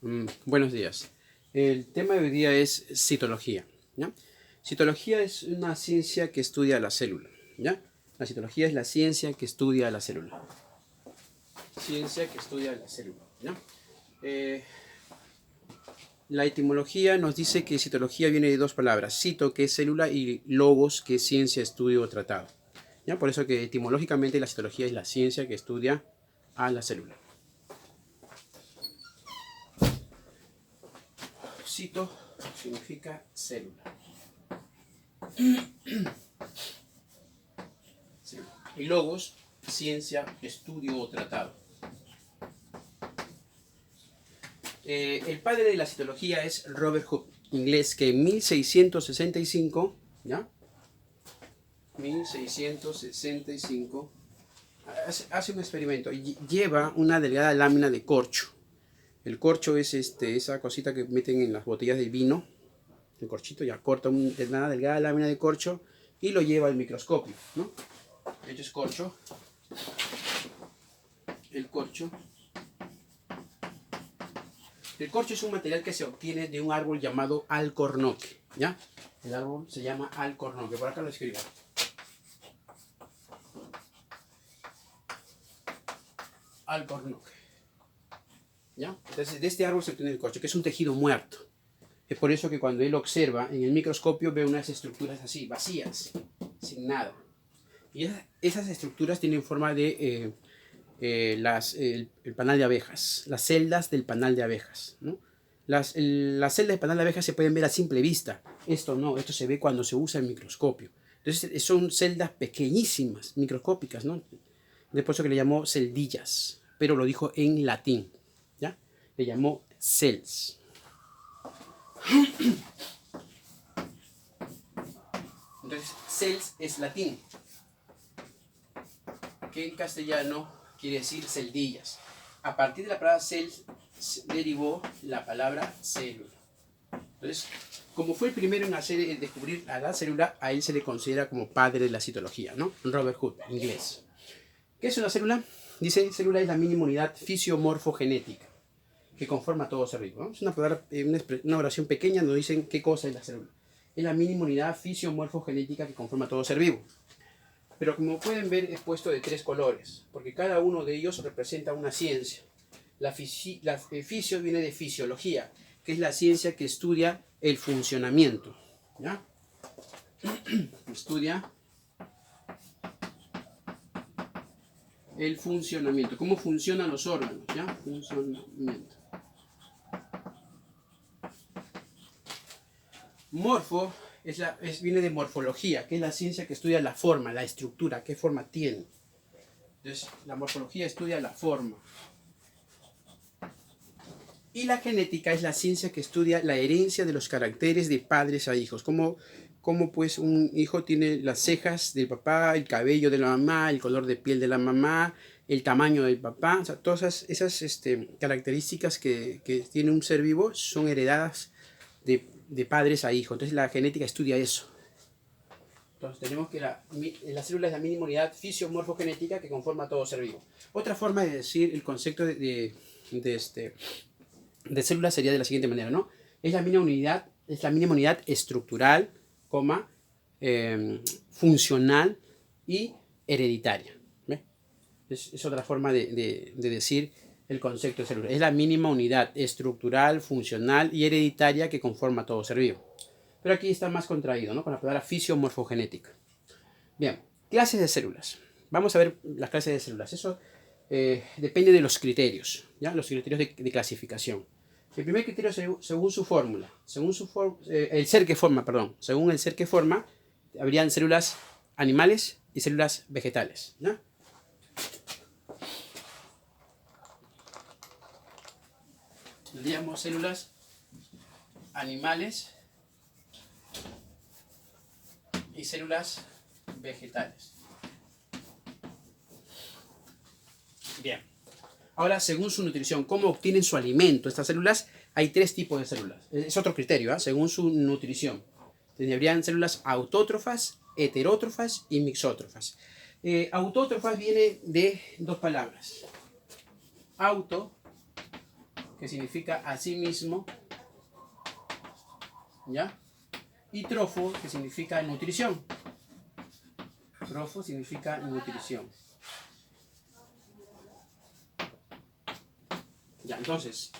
Buenos días. El tema de hoy día es citología, ¿ya? Citología es una ciencia que estudia la célula, ¿ya? La citología es la ciencia que estudia la célula. Ciencia que estudia la célula, ¿ya? La etimología nos dice que citología viene de dos palabras, cito, que es célula, y logos, que es ciencia, estudio o tratado, ¿ya? Por eso que etimológicamente la citología es la ciencia que estudia a la célula. Cito significa célula. Sí. Y logos, ciencia, estudio o tratado. El padre de la citología es Robert Hooke, inglés, que en 1665, ¿ya? 1665, hace un experimento y lleva una delgada lámina de corcho. El corcho es esa cosita que meten en las botellas de vino. El corchito ya corta una delgada lámina de corcho y lo lleva al microscopio, ¿no? De hecho es corcho. El corcho es un material que se obtiene de un árbol llamado alcornoque, ¿ya? El árbol se llama alcornoque. Por acá lo escribo. Alcornoque, ¿ya? Entonces de este árbol se obtiene el corcho, que es un tejido muerto. Es por eso que cuando él observa en el microscopio ve unas estructuras así, vacías, sin nada. Y esas estructuras tienen forma de el panal de abejas, las celdas del panal de abejas, ¿no? Las celdas del panal de abejas se pueden ver a simple vista. Esto no, esto se ve cuando se usa el microscopio. Entonces son celdas pequeñísimas, microscópicas, ¿no? Es por eso que le llamó celdillas, pero lo dijo en latín, ¿ya? Le llamó cells. Entonces, cells es latín, que en castellano quiere decir celdillas. A partir de la palabra cells derivó la palabra célula. Entonces, como fue el primero en descubrir a la célula, a él se le considera como padre de la citología, ¿no? Robert Hooke, inglés. ¿Qué es una célula? Dice, célula es la mínima unidad fisiomorfogenética que conforma todo ser vivo, ¿no? Es una oración pequeña donde dicen qué cosa es la célula. Es la mínima unidad fisiomorfogenética que conforma todo ser vivo. Pero como pueden ver, es puesto de 3 colores, porque cada uno de ellos representa una ciencia. Fisio viene de fisiología, que es la ciencia que estudia el funcionamiento, ¿ya? Estudia el funcionamiento, cómo funcionan los órganos, ¿ya? Funcionamiento. Morfo viene de morfología, que es la ciencia que estudia la forma, la estructura, qué forma tiene. Entonces, la morfología estudia la forma. Y la genética es la ciencia que estudia la herencia de los caracteres de padres a hijos. Cómo pues un hijo tiene las cejas del papá, el cabello de la mamá, el color de piel de la mamá, el tamaño del papá. O sea, todas esas características que tiene un ser vivo son heredadas de padres a hijos. Entonces la genética estudia eso. Entonces tenemos que la célula es la mínima unidad fisiomorfogenética que conforma todo ser vivo. Otra forma de decir el concepto de célula sería de la siguiente manera, ¿no? Es la mínima unidad estructural, funcional y hereditaria. ¿Ve? Es otra forma de decir el concepto de célula. Es la mínima unidad estructural, funcional y hereditaria que conforma todo ser vivo. Pero aquí está más contraído, ¿no? Con la palabra fisiomorfogenética. Bien, clases de células. Vamos a ver las clases de células. Eso depende de los criterios, ¿ya? Los criterios de clasificación. El primer criterio según su fórmula. Según el ser que forma, perdón. Según el ser que forma, habrían células animales y células vegetales, ¿ya? Tendríamos células animales y células vegetales. Bien. Ahora, según su nutrición, ¿cómo obtienen su alimento? Estas células, hay 3 tipos de células. Es otro criterio, ¿eh? Según su nutrición. Tendrían células autótrofas, heterótrofas y mixótrofas. Autótrofas viene de 2 palabras. Auto, ¿ok? que significa asimismo, ¿ya? Y trofo, que significa nutrición. Trofo significa nutrición. Ya, entonces,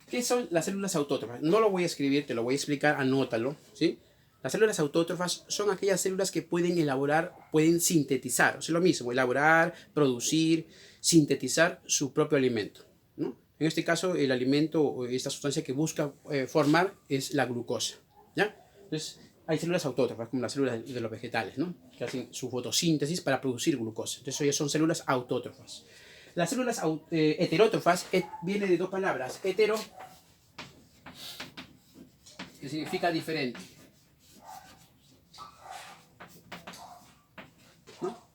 ¿qué son las células autótrofas? No lo voy a escribir, te lo voy a explicar, anótalo, ¿sí? Las células autótrofas son aquellas células que pueden elaborar, pueden sintetizar, o sea, lo mismo, elaborar, producir, sintetizar su propio alimento, ¿no? En este caso, el alimento o esta sustancia que busca formar es la glucosa, ¿ya? Entonces, hay células autótrofas, como las células de los vegetales, ¿no? Que hacen su fotosíntesis para producir glucosa. Entonces, ellas son células autótrofas. Las células heterótrofas viene de dos palabras. Hetero, que significa diferente, ¿no?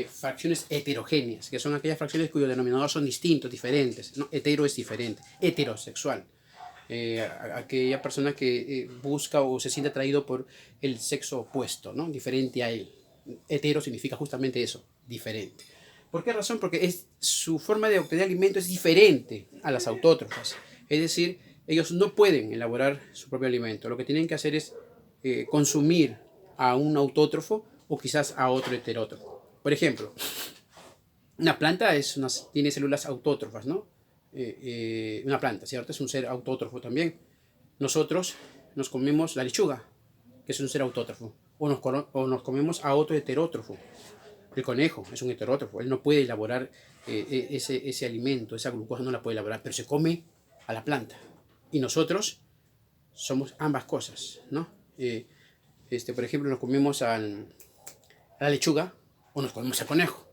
Fracciones heterogéneas, que son aquellas fracciones cuyos denominadores son distintos, diferentes, ¿no? Hetero es diferente. Heterosexual, aquella persona que busca o se siente atraído por el sexo opuesto, ¿no? Diferente a él. Hetero significa justamente eso, diferente. ¿Por qué razón? Porque su forma de obtener alimento es diferente a las autótrofas. Es decir, ellos no pueden elaborar su propio alimento. Lo que tienen que hacer es consumir a un autótrofo o quizás a otro heterótrofo. Por ejemplo, una planta tiene células autótrofas, ¿no? Una planta, ¿cierto? Es un ser autótrofo también. Nosotros nos comemos la lechuga, que es un ser autótrofo. O nos comemos a otro heterótrofo. El conejo es un heterótrofo, él no puede elaborar ese alimento, esa glucosa no la puede elaborar, pero se come a la planta. Y nosotros somos ambas cosas, ¿no? Por ejemplo, nos comemos a la lechuga o nos comemos al conejo.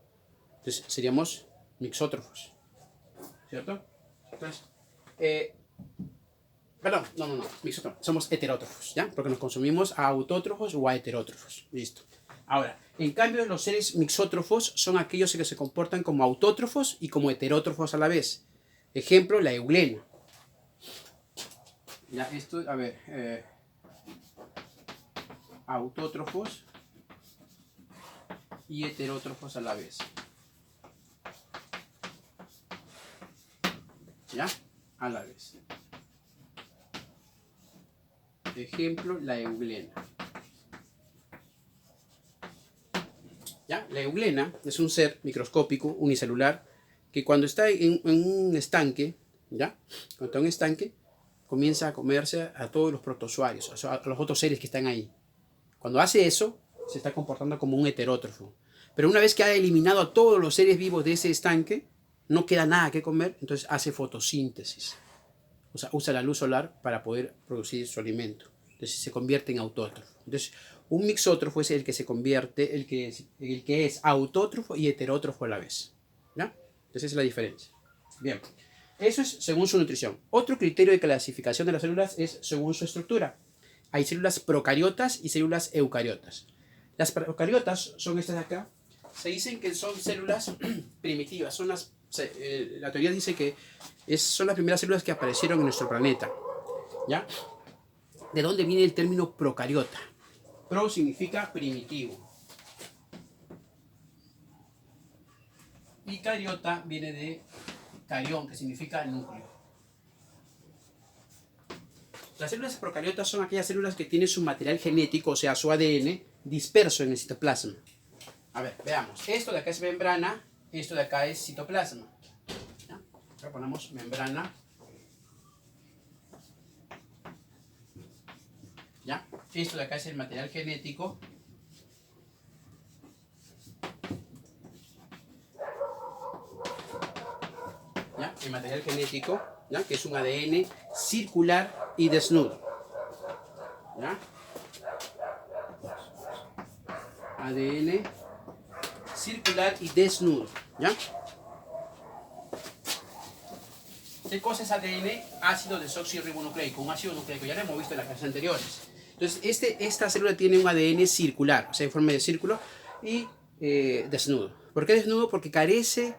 Entonces seríamos mixótrofos, ¿cierto? Entonces, perdón, no, mixótrofos, somos heterótrofos, ¿ya? Porque nos consumimos a autótrofos o a heterótrofos, listo. Ahora, en cambio, los seres mixótrofos son aquellos que se comportan como autótrofos y como heterótrofos a la vez. Ejemplo, la euglena. Ya, esto, a ver, autótrofos y heterótrofos a la vez. ¿Ya? A la vez. Ejemplo, la euglena. ¿Ya? La euglena es un ser microscópico, unicelular, que cuando está en un estanque, ¿ya? Cuando está en un estanque, comienza a comerse a todos los protozoarios, a los otros seres que están ahí. Cuando hace eso, se está comportando como un heterótrofo. Pero una vez que ha eliminado a todos los seres vivos de ese estanque, no queda nada que comer, entonces hace fotosíntesis. O sea, usa la luz solar para poder producir su alimento. Entonces se convierte en autótrofo. Entonces, un mixótrofo es el que se convierte, el que es autótrofo y heterótrofo a la vez. ¿Ya? Entonces esa es la diferencia. Bien. Eso es según su nutrición. Otro criterio de clasificación de las células es según su estructura. Hay células procariotas y células eucariotas. Las procariotas son estas de acá. Se dicen que son células primitivas. La teoría dice que son las primeras células que aparecieron en nuestro planeta. ¿Ya? ¿De dónde viene el término procariota? Pro significa primitivo. Y cariota viene de carión, que significa núcleo. Las células procariotas son aquellas células que tienen su material genético, o sea, su ADN, disperso en el citoplasma. A ver, veamos. Esto de acá es membrana, esto de acá es citoplasma. ¿Ya? Acá ponemos membrana. ¿Ya? Esto de acá es el material genético. ¿Ya? El material genético, ¿ya? Que es un ADN circular y desnudo. ¿Ya? ADN circular y desnudo. ¿Ya? ¿Qué cosa es ADN? Ácido desoxirribonucleico, un ácido nucleico. Ya lo hemos visto en las clases anteriores. Entonces, esta célula tiene un ADN circular, o sea, en forma de círculo y desnudo. ¿Por qué desnudo? Porque carece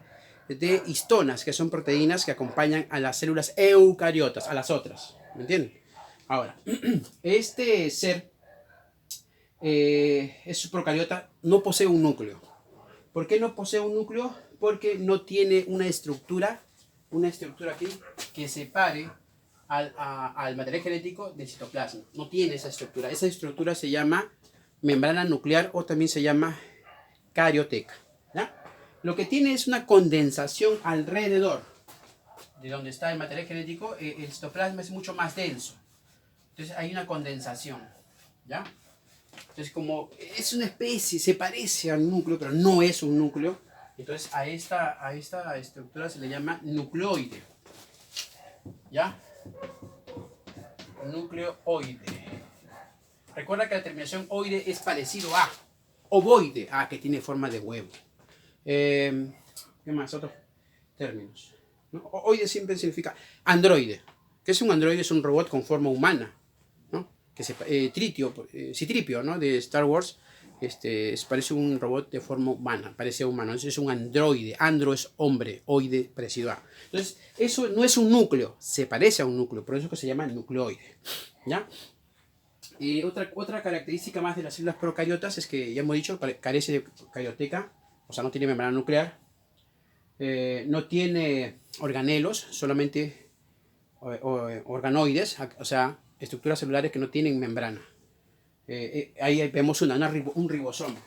de histonas, que son proteínas que acompañan a las células eucariotas, a las otras. ¿Me entienden? Ahora, este ser es procariota, no posee un núcleo. ¿Por qué no posee un núcleo? Porque no tiene una estructura aquí que separe al material genético del citoplasma. No tiene esa estructura. Esa estructura se llama membrana nuclear o también se llama carioteca. ¿Ya? Lo que tiene es una condensación alrededor de donde está el material genético. El citoplasma es mucho más denso. Entonces hay una condensación. ¿Ya? Entonces, como es una especie, se parece al núcleo, pero no es un núcleo, entonces a esta estructura se le llama nucleoide. ¿Ya? Nucleoide. Recuerda que la terminación oide es parecido a ovoide, que tiene forma de huevo. ¿Qué más? Otros términos, ¿no? Oide siempre significa androide. ¿Qué es un androide? Es un robot con forma humana, ¿no? Que Citripio, ¿no? De Star Wars, parece un robot de forma humana, parece humano. Entonces es un androide. Andro es hombre, oide parecido a. Entonces eso no es un núcleo, se parece a un núcleo, por eso es que se llama nucleoide. ¿Ya? Otra característica más de las células procariotas es que, ya hemos dicho, carece de carioteca, o sea, no tiene membrana nuclear, no tiene organelos, solamente organoides, o sea, estructuras celulares que no tienen membrana. Ahí vemos un ribosoma.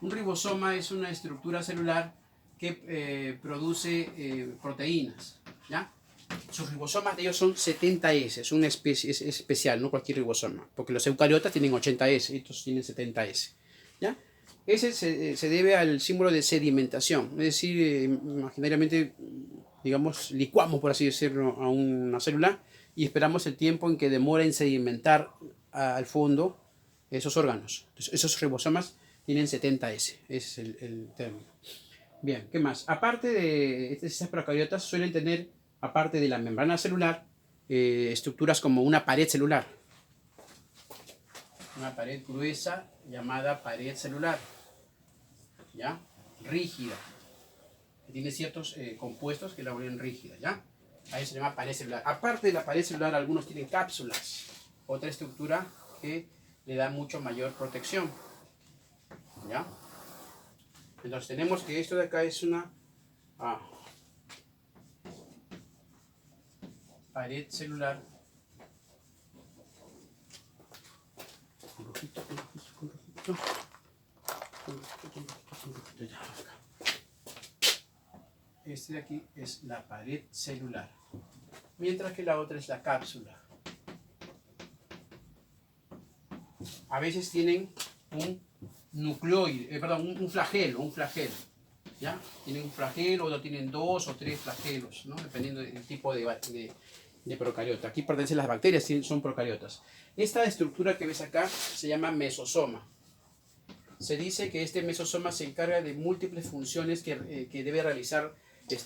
Un ribosoma es una estructura celular que produce proteínas, ¿ya? Sus ribosomas de ellos son 70S, es una especie es especial, no cualquier ribosoma, porque los eucariotas tienen 80S, estos tienen 70S. ¿Ya? Ese se debe al símbolo de sedimentación, es decir, imaginariamente, digamos, licuamos, por así decirlo, a una célula y esperamos el tiempo en que demora en sedimentar al fondo esos órganos. Entonces, esos ribosomas tienen 70S, ese es el término. Bien, ¿qué más? Aparte de estas procariotas suelen tener, aparte de la membrana celular, estructuras como una pared celular. Una pared gruesa llamada pared celular. ¿Ya? Rígida. Que tiene ciertos compuestos que la vuelven rígida. ¿Ya? Ahí se llama pared celular. Aparte de la pared celular, algunos tienen cápsulas. Otra estructura que le da mucho mayor protección. ¿Ya? Entonces tenemos que esto de acá es una pared celular. Este de aquí es la pared celular, mientras que la otra es la cápsula. A veces tienen un nucleoide, un flagelo, ¿ya? Tienen un flagelo, o tienen 2 o 3 flagelos, ¿no? Dependiendo del tipo de procariota. Aquí pertenecen las bacterias, son procariotas. Esta estructura que ves acá se llama mesosoma. Se dice que este mesosoma se encarga de múltiples funciones que debe realizar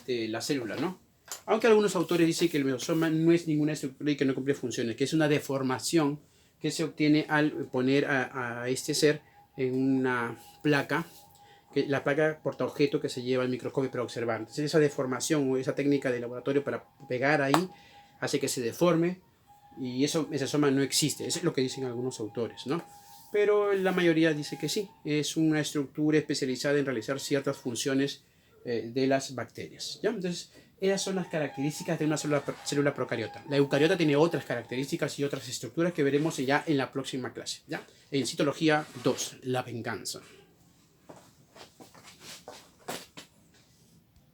la célula, ¿no? Aunque algunos autores dicen que el mesosoma no es ninguna estructura y que no cumple funciones, que es una deformación que se obtiene al poner a este ser en una placa, la placa portaobjeto que se lleva al microscopio para observar. Entonces esa deformación o esa técnica de laboratorio para pegar ahí hace que se deforme y eso mesosoma no existe. Eso es lo que dicen algunos autores, ¿no? Pero la mayoría dice que sí, es una estructura especializada en realizar ciertas funciones de las bacterias, ¿ya? Entonces, esas son las características de una célula procariota. La eucariota tiene otras características y otras estructuras que veremos ya en la próxima clase, ¿ya? En Citología 2, la venganza.